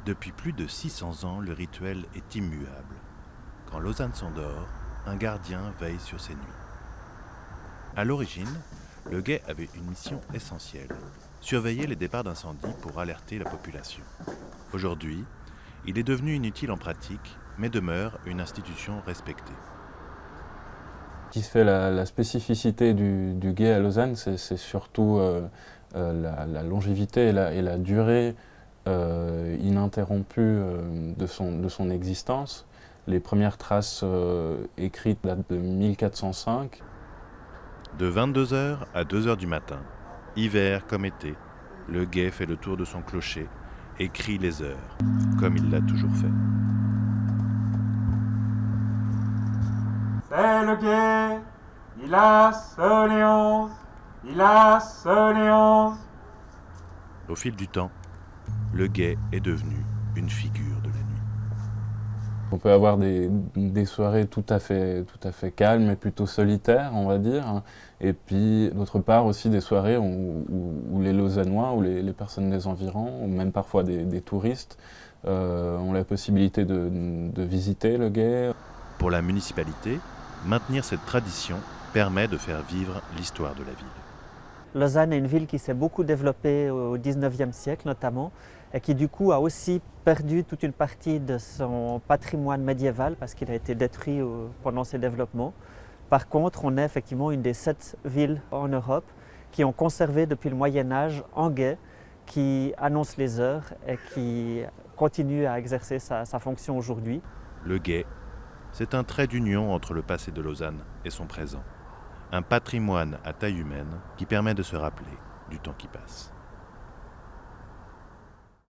Depuis plus de 600 ans, le rituel est immuable. Quand Lausanne s'endort, un gardien veille sur ses nuits. À l'origine, le guet avait une mission essentielle, surveiller les départs d'incendie pour alerter la population. Aujourd'hui, il est devenu inutile en pratique, mais demeure une institution respectée. Ce qui fait la spécificité du guet à Lausanne, c'est surtout la longévité et la durée ininterrompue de son existence. Les premières traces écrites datent de 1405. De 22h à 2h du matin, hiver comme été, le guet fait le tour de son clocher et crie les heures, comme il l'a toujours fait. C'est le guet, il a seul et 11, il a seul et 11. Au fil du temps, le guet est devenu une figure de la nuit. On peut avoir des soirées tout à fait calmes et plutôt solitaires, on va dire. Et puis, d'autre part, aussi des soirées où les Lausannois, ou les personnes des environs, ou même parfois des touristes, ont la possibilité de visiter le guet. Pour la municipalité, maintenir cette tradition permet de faire vivre l'histoire de la ville. Lausanne est une ville qui s'est beaucoup développée au XIXe siècle notamment et qui du coup a aussi perdu toute une partie de son patrimoine médiéval parce qu'il a été détruit pendant ses développements. Par contre, on est effectivement une des 7 villes en Europe qui ont conservé depuis le Moyen-Âge un guet qui annonce les heures et qui continue à exercer sa fonction aujourd'hui. Le guet, c'est un trait d'union entre le passé de Lausanne et son présent. Un patrimoine à taille humaine qui permet de se rappeler du temps qui passe.